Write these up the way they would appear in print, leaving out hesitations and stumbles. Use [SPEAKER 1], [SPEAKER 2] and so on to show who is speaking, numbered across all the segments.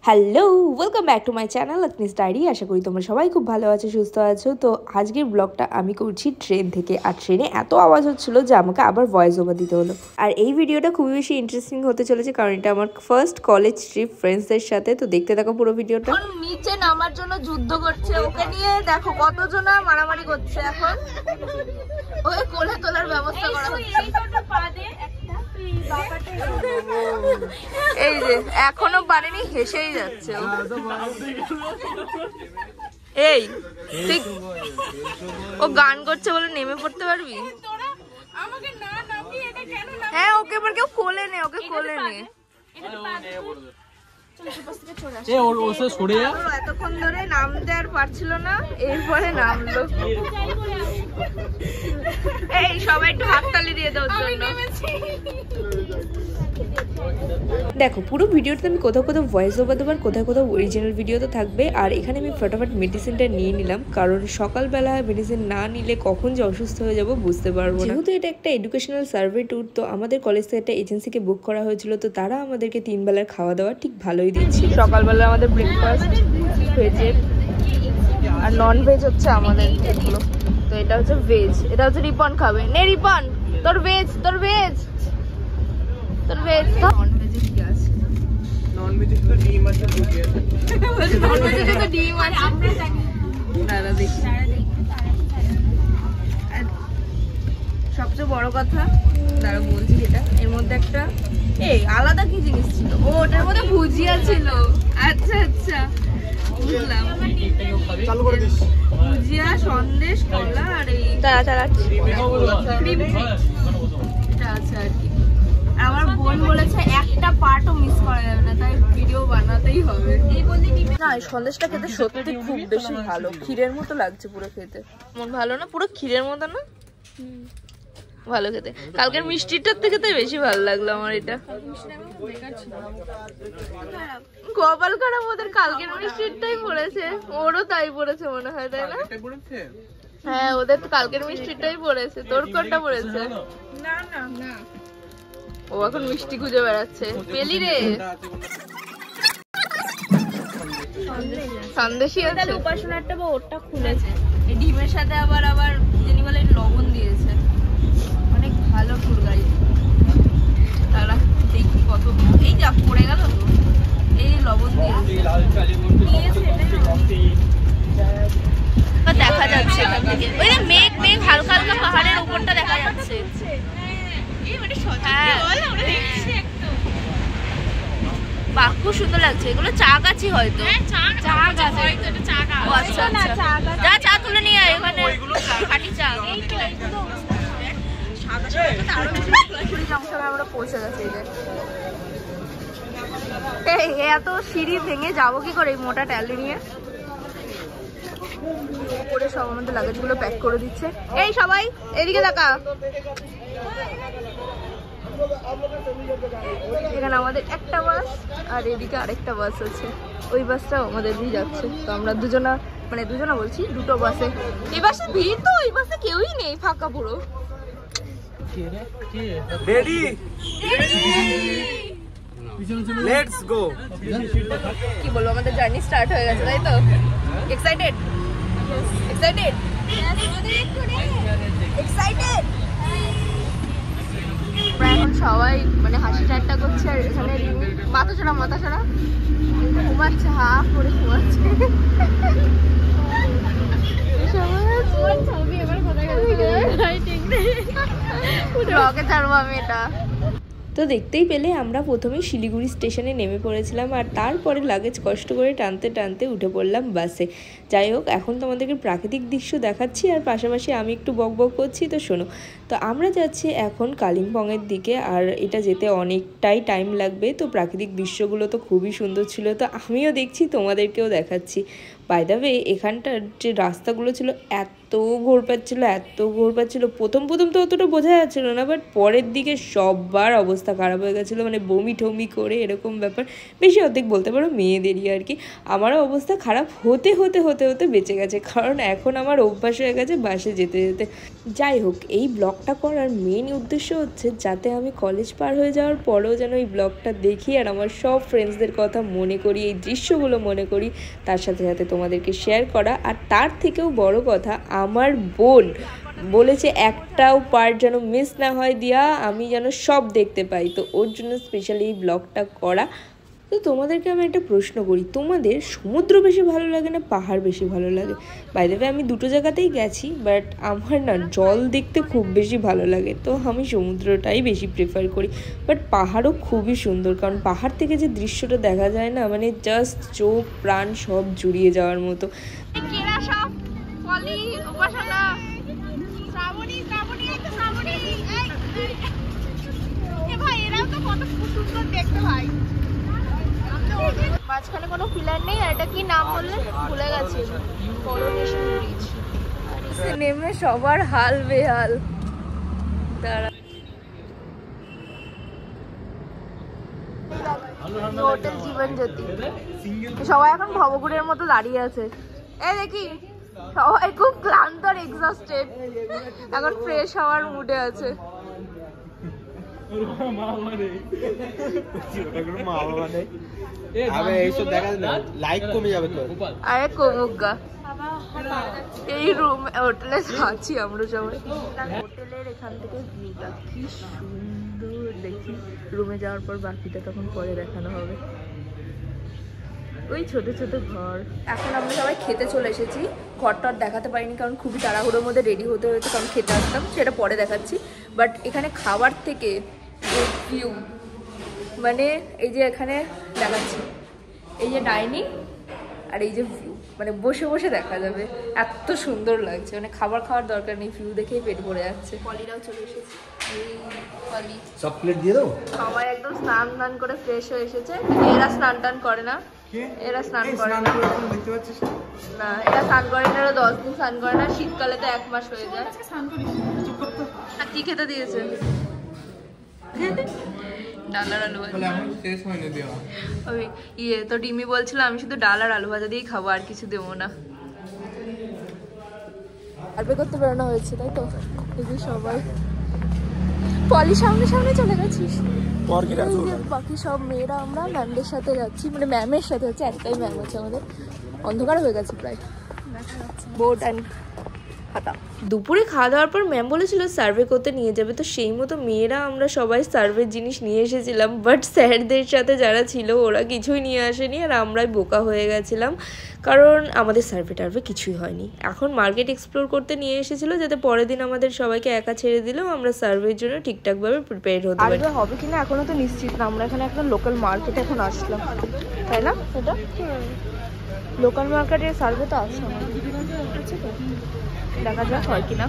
[SPEAKER 1] Hello, welcome back to my channel Agni's diary. আশা করি তোমরা সবাই খুব ভালো আছো, সুস্থ আছো। তো আজকের ব্লগটা আমি করছি ট্রেন থেকে। আর ট্রেনে এত আওয়াজ হচ্ছিল যে আমাকে আবার ভয়েস ওভার দিতে হলো। আর এই ভিডিওটা খুবই বেশি ইন্টারেস্টিং হতে চলেছে, কারণ এটা আমার ফার্স্ট কলেজ ট্রিপ ফ্রেন্ডসদের সাথে। তো দেখতে থাকো পুরো ভিডিওটা।
[SPEAKER 2] নিচে নামার জন্য যুদ্ধ করছে, ওকে নিয়ে দেখো কতজন মারামারি করছে। এখন ওকে কোলে তোলার ব্যবস্থা করা হচ্ছে। এই যে এখনো পারেনি, হেসেই যাচ্ছে। এই ঠিক ও গান করছে বলে নেমে পড়তে পারবি? হ্যাঁ, ওকে এবার কেউ কোলে নে, ওকে কোলে নে। এতক্ষণ ধরে নামতে আর পারছিল না, এরপরে নামলো। এই সবাই একটু হাততালি দিয়ে দেওয়ার জন্য।
[SPEAKER 1] দেখো পুরো ভিডিওতে আমি কোথাও কোথাও ভয়েস ওভার দেবো, আর কোথাও কোথাও অরিজিনাল ভিডিও তো থাকবে। আর এখানে আমি ফটাফট মেডিসিনটা নিয়ে নিলাম, কারণ সকালবেলা মেডিসিন না নিলে কখন যে অসুস্থ হয়ে যাব বুঝতে পারবো না। যেহেতু এটা একটা এডুকেশনাল সার্ভে ট্যুর, তো আমাদের কলেজ থেকে একটা এজেন্সিকে বুক করা হয়েছিল, তো তারা আমাদেরকে 3 বেলার খাওয়া দাওয়া ঠিক ভালোই দিচ্ছিল।
[SPEAKER 2] সকালবেলা আমাদের ব্রেকফাস্ট ভেজের, আর নন ভেজ হচ্ছে আমাদের এগুলো। তো এটা হচ্ছে ভেজ, এটা হচ্ছে রিপন খাবে। নে রিপন, তোর ভেজ, তোর ভেজ, তোর ভেজ। নন ভেজে কি আছে? নন ভেজে তো ডিম আছে, নন ভেজে তো ডিম আছে। আমরা জানি, দাঁড়া দেখি। সবচেয়ে বড় কথা, দাঁড়া বলছি, এটা এর মধ্যে একটা আলাদা কি জিনিস ছিল। ও, ওটার মধ্যে ভুজিয়া ছিল। আচ্ছা আচ্ছা, বুঝলাম। ভুজিয়া, সন্দেশ, কলা আর এই ক্রিম এটা আছে আর কি। আমার বোন বলেছে একটা পার্টও মিস করা যাবে না, তাই ভিডিও বানাতেই হবে। এই বললি না, সন্দেশটা খেতে সত্যি খুব বেশি ভালো, ক্ষীরের মতো লাগছে পুরো খেতে। মন ভালো না, পুরো ক্ষীরের মতো না, ভালো খেতে। কালকের মিষ্টিটার থেকে তো বেশি ভালো লাগলো আমার এটা। কপাল খারাপ, ওদের কালকের মিষ্টিটাই পড়েছে, ওরও তাই পড়েছে মনে হয়, তাই না? হ্যাঁ, ওদের তো কালকের মিষ্টিটাই পড়েছে। তোর কোনটা পড়েছে? না না না, ও এখন মিষ্টি খুঁজে বেড়াচ্ছে। পেলি রে, সন্দেশই আছে। উপাসনাটা বা ওরটা খুলেছে, এই ডিমের সাথে আবার আবার যিনি বলে লবণ দিয়েছে। অনেক ভালো টুর গাড়ি। তারা দেখি কত, এই যা পড়ে গেল তো, এই লবণ দিয়েছে। দেখা যাচ্ছে এখান থেকে, ওই যে মেঘ মেঘ হালকা হালকা পাহাড়ের উপরটা দেখা যাচ্ছে। বাহ, খুব সুন্দর লাগছে। এগুলো চা গাছই হয়তো, যা চা তুলে নিয়ে আয়, এখানে খাঁটি চা। আমরা পৌঁছে গেছি। এত সিঁড়ি ভেঙে যাবো কি করে এই মোটা ট্যালি নিয়ে? উপরে সব আমাদের লাগেজ গুলো প্যাক করে দিচ্ছে। এই সবাই এদিকে দেখা, এখানে আমাদের একটা বাস আর এদিকে আরেকটা বাস আছে। ওই বাসটাও আমাদের দিয়ে যাচ্ছে। তো আমরা দুজনা বলছি, দুটো বাসে। এই বাসে ভিড় তো, ওই বাসে কেউই নেই, ফাঁকা পুরো।
[SPEAKER 3] Ready, let's go.
[SPEAKER 2] কি বলবো, আমাদের জার্নি স্টার্ট হয়ে গেছে, তাই তো? Excited excited excited. এখন সবাই মানে হাসি ঠাট্টা করছে, আর এখানে মাথা ছাড়া ঘুমাচ্ছে, হাফ করে ঘুমাচ্ছে। ব্লগে ছাড়বো আমি এটা।
[SPEAKER 1] তো দেখতেই পেলে আমরা প্রথমে শিলিগুড়ি স্টেশনে নেমে পড়েছিলাম, আর তারপরে লাগেজ কষ্ট করে টানতে টানতে উঠে পড়লাম বাসে। যাই হোক, এখন তোমাদেরকে প্রাকৃতিক দৃশ্য দেখাচ্ছি, আর পাশাপাশি আমি একটু বক বক করছি, তো শোনো। তো আমরা যাচ্ছি এখন কালিম্পংয়ের দিকে, আর এটা যেতে অনেকটাই টাইম লাগবে। তো প্রাকৃতিক দৃশ্যগুলো তো খুবই সুন্দর ছিল, তো আমিও দেখছি, তোমাদেরকেও দেখাচ্ছি। বাই দ্য ওয়ে, এখানটার যে রাস্তাগুলো ছিল এত ঘোর পাচ্ছিল। প্রথম তো অতটা বোঝা যাচ্ছিল না, বাট পরের দিকে সবার অবস্থা খারাপ হয়ে গেছিলো, মানে বমি টমি করে এরকম ব্যাপার। বেশি অর্ধেক বলতে পারো মেয়েদেরই আর কি। আমারও অবস্থা খারাপ হতে বেঁচে গেছে, কারণ এখন আমার অভ্যাস হয়ে গেছে বাসে যেতে যেতে। যাই হোক, এই ব্লগটা করার মেইন উদ্দেশ্য হচ্ছে যাতে আমি কলেজ পার হয়ে যাওয়ার পরেও যেন এই ব্লগটা দেখি আর আমার সব ফ্রেন্ডসদের কথা মনে করি, এই দৃশ্যগুলো মনে করি, তার সাথে সাথে তোমাদেরকে শেয়ার করা। আর তার থেকেও বড় কথা, আমার বোন বলেছে একটাও পার্ট যেন মিস না হয় দিয়া, আমি যেন সব দেখতে পাই, তো ওর জন্য স্পেশালি এই ব্লগটা করা। তো তোমাদেরকে আমি একটা প্রশ্ন করি, তোমাদের সমুদ্র বেশি ভালো লাগে না পাহাড় বেশি ভালো লাগে? বাই দ্য ওয়ে, আমি দুটো জায়গাতেই গেছি, বাট আমার না জল দেখতে খুব বেশি ভালো লাগে, তো আমি সমুদ্রটাই বেশি প্রেফার করি। বাট পাহাড়ও খুবই সুন্দর, কারণ পাহাড় থেকে যে দৃশ্যটা দেখা যায় না, মানে জাস্ট চোখ প্রাণ সব জুড়িয়ে যাওয়ার মতো।
[SPEAKER 2] মাঝখানে কোনো পিলার নেই, আর এটা কি নাম বললে ভুলে গেছি, করোনেশন ব্রিজ।
[SPEAKER 1] নেমে সবার হাল বেহাল।
[SPEAKER 2] হোটেল জীবন জ্যোতি, সবাই এখন ভবঘুরের মতো দাঁড়িয়ে আছে। এই দেখি সবাই খুব ক্লান্ত আর এক্সস্টেড, এখন ফ্রেশ হওয়ার মুডে আছে। আরে কমুক, এই রুম হোটেলে আছি আমরা সবাই। হোটেলের এখান থেকে ভিউটা কি সুন্দর দেখি। রুমে যাওয়ার পর বাকিটা তখন পরে দেখানো হবে। ওই ছোট ছোট ঘর। এখন আমরা সবাই খেতে চলে এসেছি। ঘরটা দেখাতে পারিনি কারণ খুবই তাড়াহুড়োর মধ্যে রেডি হতে হয়েছে, কারণ খেতে আসতাম, সেটা পরে দেখাচ্ছি। বাট এখানে খাবার থেকে ভিউ, মানে এই যে এখানে দেখাচ্ছি, এই যে ডাইনিং আর এই যে ভিউ, মানে বসে বসে দেখা যাবে, এত সুন্দর লাগছে। মানে খাবার খাওয়ার দরকার নেই, ভিউ দেখেই পেট ভরে যাচ্ছে। পলিরাও চলে এসেছে, পলি সব প্লেট দিয়ে দাও। সবাই একদম স্নান করে ফ্রেশ হয়ে এসেছে। এরা স্নান টান করে না, এরা স্নান করে না, না এরা স্নান করে না, এরা 10 দিন স্নান করে না, শীতকালে তো 1 মাস হয়ে যায়। আর কি খেতে দিয়েছে? ডাল আর আলু ভাজা। তো ডিমি বলছিল আমি শুধু ডাল আর আলু ভাজা দিয়েই খাবো, আর কিছু দেবো না। আরবে করতে বেরোনো হয়েছে, তাই তো? সবাই পলি সামনে চলে গেছিস। বাকি সব মেয়েরা আমরা ম্যামদের সাথে যাচ্ছি, মানে ম্যামের সাথে যাচ্ছি, একটাই ম্যাম আছে আমাদের। অন্ধকার হয়ে গেছে প্রায়। বোর্ড অ্যান্ড খাতা।
[SPEAKER 1] দুপুরে খাওয়া দাওয়ার পর ম্যাম বলেছিল সার্ভে করতে নিয়ে যাবে, তো সেই মতো মেয়েরা আমরা সবাই সার্ভের জিনিস নিয়ে এসেছিলাম। বাট স্যারদের সাথে যারা ছিল ওরা কিছুই নিয়ে আসেনি, আর আমরাই বোকা হয়ে গেছিলাম, কারণ আমাদের সার্ভে টার্ভে কিছুই হয়নি। এখন মার্কেট এক্সপ্লোর করতে নিয়ে এসেছিলো, যাতে পরের দিন আমাদের সবাইকে একা ছেড়ে দিলেও আমরা সার্ভের জন্য ঠিকঠাকভাবে প্রিপেয়ার হতে পারি।
[SPEAKER 2] আর হবে কিনা এখনো তো নিশ্চিত না। আমরা এখানে একটা লোকাল মার্কেটে এখন আসলাম, তাই না? এটা লোকাল মার্কেটের সার্ভে তো আসছে, দেখা যাক হয় কিনা।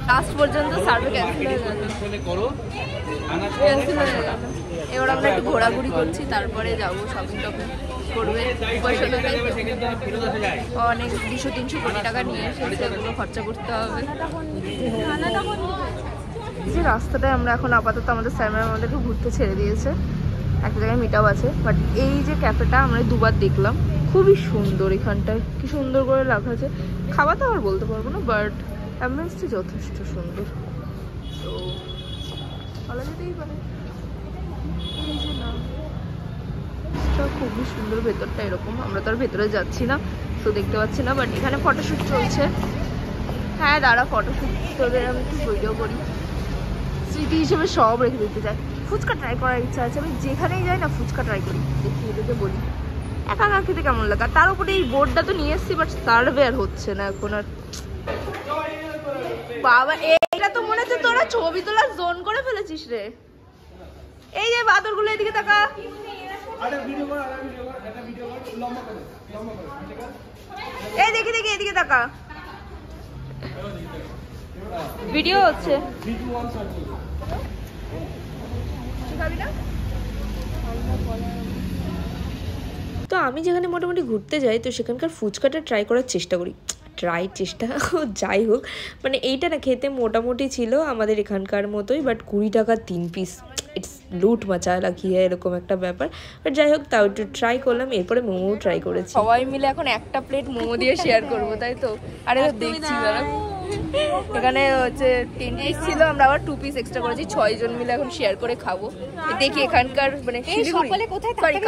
[SPEAKER 2] লাস্ট পর্যন্ত সার্ভে ক্যান্সেল হয়ে গেল। এবার আমরা একটু ঘোরাঘুরি করছি, তারপরে যাবো শপিং টপিং করবে। অনেক 200-300 কোটি টাকা নিয়ে এসেছে, ওগুলো খরচা করতে হবে। যে রাস্তাটায় আমরা এখন আপাতত আমাদের স্যার ম্যাম আমাদেরকে ঘুরতে ছেড়ে দিয়েছে, একটা জায়গায় মিটআপ আছে। বাট এই যে ক্যাফেটা আমরা দুবার দেখলাম, খুবই সুন্দর। এখানটায় কি সুন্দর করে লেখা আছে। খাওয়া তো আর বলতে পারবো না, বাট অ্যাম্বিয়েন্সটা যথেষ্ট সুন্দর, তো ভালো যেতেই পারে। এই যে না, খুবই সুন্দর, ভেতরটা এরকম। আমরা তো আর ভেতরে যাচ্ছি না, তো দেখতে পাচ্ছি না। বাট এখানে ফটোশ্যুট চলছে। হ্যাঁ দাঁড়া, ফটোশ্যুট তোদের আমি একটু ভিডিও করি, স্মৃতি হিসেবে সব রেখে দিতে চাই। ফুচকা ট্রাই করার ইচ্ছা আছে, আমি যেখানেই যাই না ফুচকা ট্রাই করি। দেখি এদেরকে বলি একা একা খেতে কেমন লাগে। তার উপরে এই বোর্ডটা তো নিয়ে এসছি, বাট সার্ভে আর হচ্ছে না এখন আর। বাবা এটা তো মনে হচ্ছে তোরা ছবি তোলার জোন করে ফেলেছিস রে। এই যে বাদরগুলো এদিকে তাকা, এই দেখি এদিকে তাকা, ভিডিও হচ্ছে।
[SPEAKER 1] তো আমি যেখানে মোটামুটি ঘুরতে যাই, তো সেখানকার ফুচকাটা ট্রাই করার চেষ্টা করি। ট্রাই চেষ্টা যাই হোক মানে এইটা না খেতে মোটামুটি ছিল আমাদের এখানকার মতোই, বাট 20 টাকা 3 পিস, ইটস লুট মাচা লাগিয়ে এরকম একটা ব্যাপার। বাট যাই হোক তাও একটু ট্রাই করলাম, এরপরে মোমো ট্রাই করেছি। সবাই মিলে এখন একটা প্লেট মোমো দিয়ে শেয়ার করবো, তাই তো? আরে দেখছি দাঁড়া, এখানে হচ্ছে 10 পিস ছিল, আমরা আবার 2 পিস এক্সট্রা করেছি, 6 জন মিলে এখন শেয়ার করে খাবো। দেখি এখানকার মানে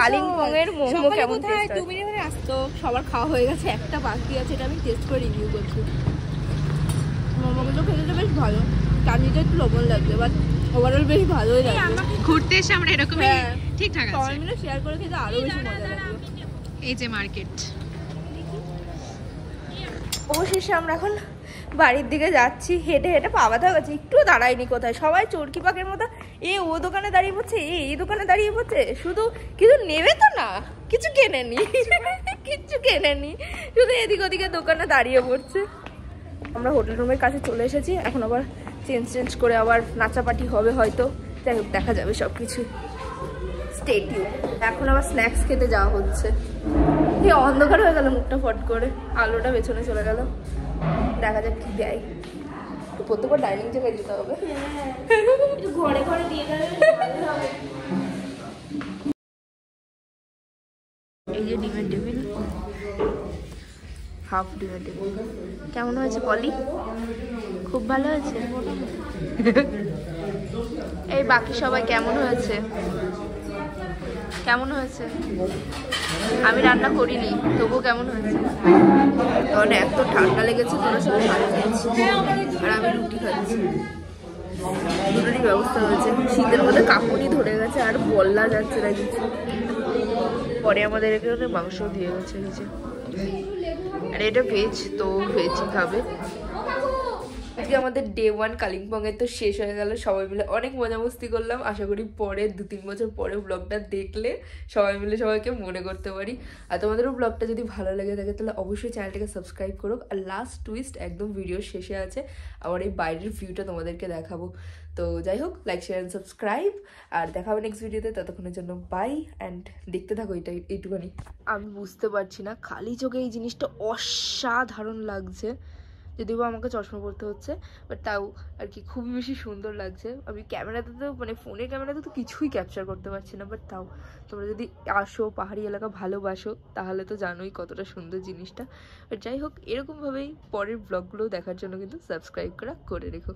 [SPEAKER 1] কালিম্পংয়ের মোমো কেমন টেস্ট হয়।
[SPEAKER 2] 2 মিনিট ধরে আসতো, সবার খাওয়া হয়ে গেছে, একটা বাকি আছে, এটা আমি টেস্ট করে রিভিউ করছি। মোমোগুলো খেতে বেশ ভালো, চাটনিটা একটু লবণ লাগবে, বাট ওভারঅল বেশ ভালোই লাগে।
[SPEAKER 4] ঘুরতে এসে আমরা এরকমই ঠিকঠাক আছে,
[SPEAKER 2] সবাই মিলে শেয়ার করে খেতে আরো বেশি মজা লাগবে।
[SPEAKER 4] এই যে মার্কেট।
[SPEAKER 2] অবশেষে আমরা এখন বাড়ির দিকে যাচ্ছি, হেঁটে হেঁটে পা ব্যথা হয়ে গেছে, একটু দাঁড়াইনি কোথায়, সবাই চরকি পাকের মতো ও দোকানে দাঁড়িয়ে পড়ছে, এই দোকানে দাঁড়িয়ে পড়ছে, শুধু কিছু নেবে তো না, কিছু কেনেনি কিচ্ছু কেনেনি, শুধু এদিক ওদিকে দোকানে দাঁড়িয়ে পড়ছে। আমরা হোটেল রুমের কাছে চলে এসেছি, এখন আবার চেঞ্জ করে আবার নাচাপাটি হবে হয়তো, যাই হোক দেখা যাবে সব কিছু। Stay tune. এখন আবার স্ন্যাক্স খেতে যাওয়া হচ্ছে। এই অন্ধকার হয়ে গেল, মুখটা ফট করে, আলোটা পেছনে চলে গেল, দেখা যাক কি দেয়। প্রত্যেকবার ডাইনিং টেবিল যেতে হবে, ঘরে ঘরে দিয়ে দেবে। এই যে ডিমের টেবিল, হাফ ডিমের টেবিল। কেমন হয়েছে পলি? খুব ভালো হয়েছে। এই বাকি সবাই কেমন হয়েছে? কেমন হয়েছে? আমি রান্না করিনি, তবুও কেমন হয়েছে? কারণ এত ঠান্ডা লেগেছে, তোরা সবাই ভালো খাচ্ছি আর আমি রুটি খাচ্ছি। দুটোরই ব্যবস্থা হয়েছে, শীতের মধ্যে কাপড়ই ধরে গেছে আর বল্লা যাচ্ছে না কিছু। পরে আমাদের এখানে মাংস দিয়ে গেছে নিচে, আর এটা ভেজ, তো ভেজই খাবে। আজকে আমাদের ডে 1 কালিম্পংয়ের তো শেষ হয়ে গেল, সবাই মিলে অনেক মজা মস্তি করলাম। আশা করি পরে 2-3 বছর পরে ব্লগটা দেখলে সবাই মিলে সবাইকে মনে করতে পারি। আর তোমাদেরও ব্লগটা যদি ভালো লেগে থাকে তাহলে অবশ্যই চ্যানেলটাকে সাবস্ক্রাইব করো। আর লাস্ট টুইস্ট একদম ভিডিওর শেষে আছে, আমার এই বাইরের ভিউটা তোমাদেরকে দেখাবো। তো যাই হোক, লাইক শেয়ার অ্যান্ড সাবস্ক্রাইব, আর দেখাবে নেক্সট ভিডিওতে। ততক্ষণের জন্য বাই, অ্যান্ড দেখতে থাকো এইটুখানি। আমি বুঝতে পারছি না, খালি চোখে এই জিনিসটা অসাধারণ লাগছে, যদিও আমাকে চশমা পরতে হচ্ছে, বাট তাও আর কি খুবই বেশি সুন্দর লাগছে। আমি ক্যামেরাতে তো মানে ফোনের ক্যামেরাতে তো কিছুই ক্যাপচার করতে পারছি না, বাট তাও তোমরা যদি আসো, পাহাড়ি এলাকা ভালোবাসো, তাহলে তো জানোই কতটা সুন্দর জিনিসটা। বাট যাই হোক, এরকমভাবেই পরের ব্লগগুলো দেখার জন্য কিন্তু সাবস্ক্রাইব করে রেখো।